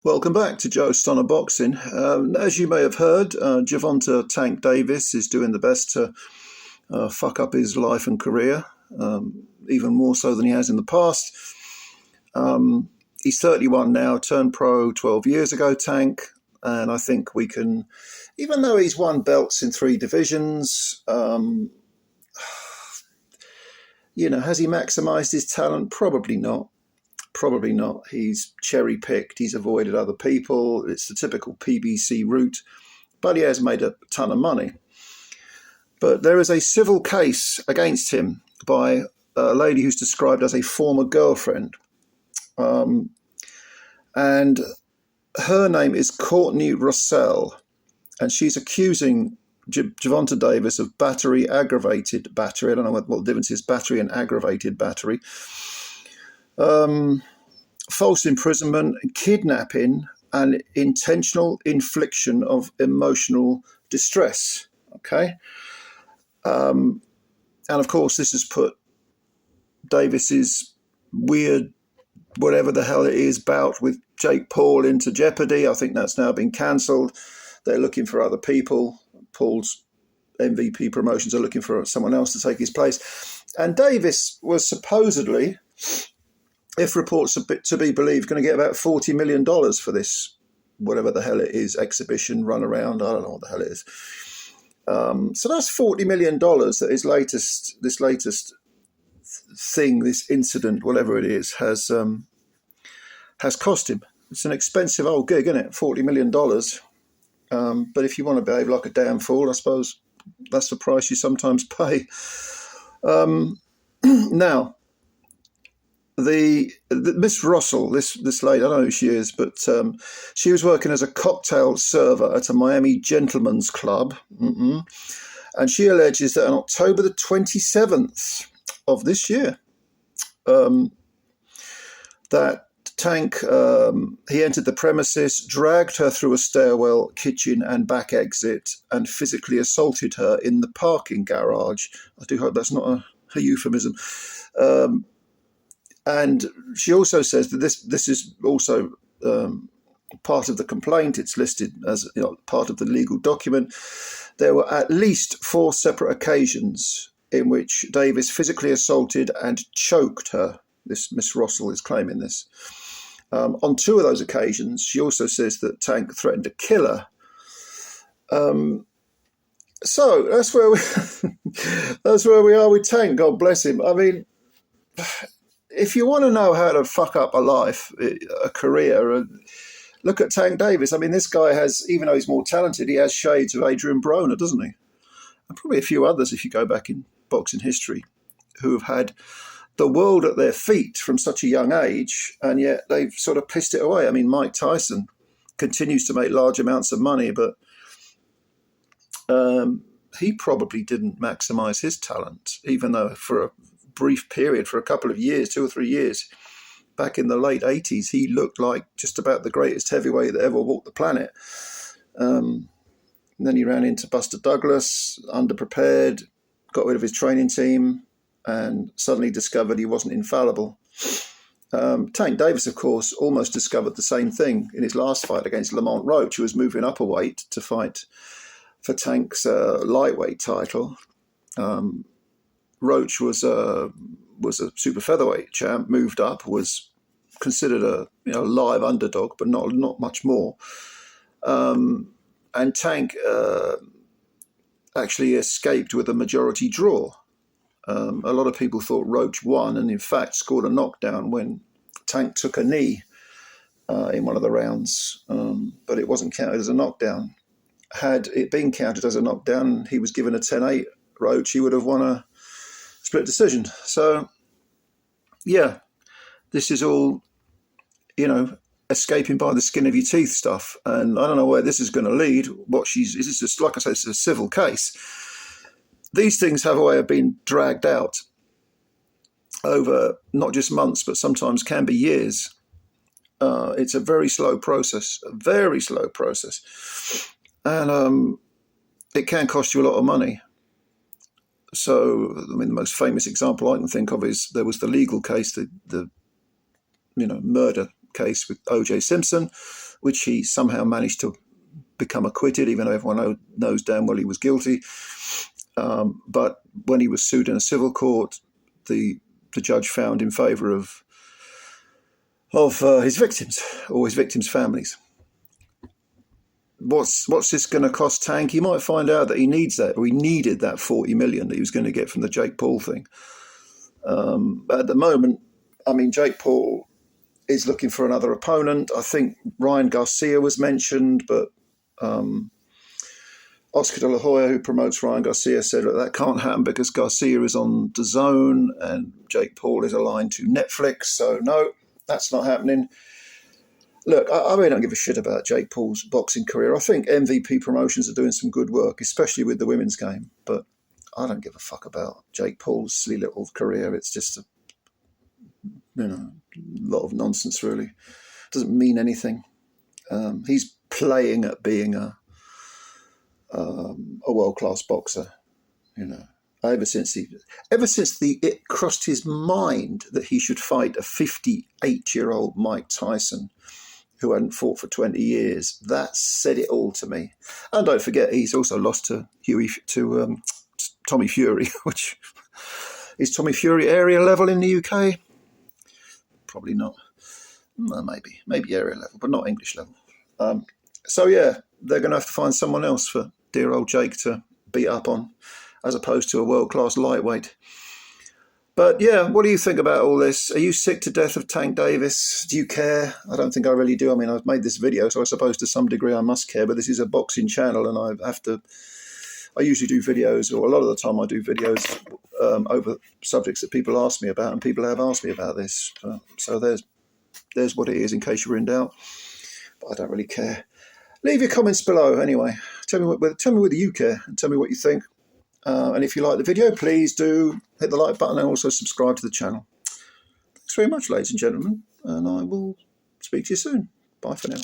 Welcome back to Joe Stunner Boxing. As you may have heard, Gervonta Tank Davis is doing the best to fuck up his life and career, even more so than he has in the past. He's 31 now, turned pro 12 years ago, Tank, and I think we can, even though he's won belts in 3 divisions, has he maximised his talent? Probably not. Probably not. He's cherry-picked. He's avoided other people. It's the typical PBC route. But he has made a ton of money. But there is a civil case against him by a lady who's described as a former girlfriend. And her name is Courtney Russell. And she's accusing Gervonta Davis of aggravated battery. I don't know what the difference is, battery and aggravated battery. False imprisonment, kidnapping, and intentional infliction of emotional distress. Okay. And of course, this has put Davis's weird, whatever the hell it is, bout with Jake Paul into jeopardy. I think that's now been cancelled. They're looking for other people. Paul's MVP promotions are looking for someone else to take his place. And Davis was supposedly, if reports are to be believed, going to get about $40 million for this, whatever the hell it is, exhibition, run around. I don't know what the hell it is. So that's $40 million that his latest thing, this incident, whatever it is, has cost him. It's an expensive old gig, isn't it? $40 million. But if you want to behave like a damn fool, I suppose that's the price you sometimes pay. Now, the Miss Russell, this lady, I don't know who she is, but she was working as a cocktail server at a Miami gentleman's club. And she alleges that on October the 27th of this year, that Tank, he entered the premises, dragged her through a stairwell, kitchen and back exit, and physically assaulted her in the parking garage. I do hope that's not a euphemism. And she also says that this is also part of the complaint. It's listed as part of the legal document. There were at least 4 separate occasions in which Davis physically assaulted and choked her. This Miss Russell is claiming this. On 2 of those occasions, she also says that Tank threatened to kill her. So that's where we are with Tank. God bless him. I mean, if you want to know how to fuck up a life, a career, look at Tank Davis. I mean, this guy has, even though he's more talented, he has shades of Adrian Broner, doesn't he? And probably a few others, if you go back in boxing history, who have had the world at their feet from such a young age, and yet they've sort of pissed it away. I mean, Mike Tyson continues to make large amounts of money, but he probably didn't maximize his talent, even though for a brief period, for a couple of years, 2 or 3 years, back in the late 80s, he looked like just about the greatest heavyweight that ever walked the planet. And then he ran into Buster Douglas, underprepared, got rid of his training team, and suddenly discovered he wasn't infallible. Tank Davis, of course, almost discovered the same thing in his last fight against Lamont Roach, who was moving up a weight to fight for Tank's lightweight title. Roach was a super featherweight champ, moved up, was considered a live underdog, but not much more. And Tank actually escaped with a majority draw. A lot of people thought Roach won, and in fact scored a knockdown when Tank took a knee in one of the rounds, but it wasn't counted as a knockdown. Had it been counted as a knockdown, he was given a 10-8 Roach, he would have won a split decision. So, yeah, this is all, escaping by the skin of your teeth stuff. And I don't know where this is going to lead. This is just, like I say, it's a civil case. These things have a way of being dragged out over not just months, but sometimes can be years. It's a very slow process, And it can cost you a lot of money. So, I mean, the most famous example I can think of is there was the legal case, the murder case with O.J. Simpson, which he somehow managed to become acquitted, even though everyone knows damn well he was guilty. But when he was sued in a civil court, the judge found in favour of his victims or his victims' families. What's this going to cost Tank? He might find out that he needs that, or he needed that 40 million that he was going to get from the Jake Paul thing. But at the moment, I mean, Jake Paul is looking for another opponent. I think Ryan Garcia was mentioned, but Oscar de la Hoya, who promotes Ryan Garcia, said that can't happen because Garcia is on DAZN and Jake Paul is aligned to Netflix. So no, that's not happening. Look, I really don't give a shit about Jake Paul's boxing career. I think MVP Promotions are doing some good work, especially with the women's game. But I don't give a fuck about Jake Paul's silly little career. It's just a lot of nonsense, really. Doesn't mean anything. He's playing at being a world-class boxer, Ever since it crossed his mind that he should fight a 58-year-old Mike Tyson who hadn't fought for 20 years, that said it all to me. And don't forget, he's also lost to Tommy Fury, which is Tommy Fury area level in the UK? Probably not. Well, maybe area level, but not English level. So yeah, they're going to have to find someone else for dear old Jake to beat up on, as opposed to a world-class lightweight. But yeah, what do you think about all this? Are you sick to death of Tank Davis? Do you care? I don't think I really do. I mean, I've made this video, so I suppose to some degree I must care, but this is a boxing channel and I usually do videos, or a lot of the time I do videos over subjects that people ask me about, and people have asked me about this. So there's what it is, in case you were in doubt. But I don't really care. Leave your comments below anyway. Tell me whether you care, and tell me what you think. And if you like the video, please do hit the like button and also subscribe to the channel. Thanks very much, ladies and gentlemen, and I will speak to you soon. Bye for now.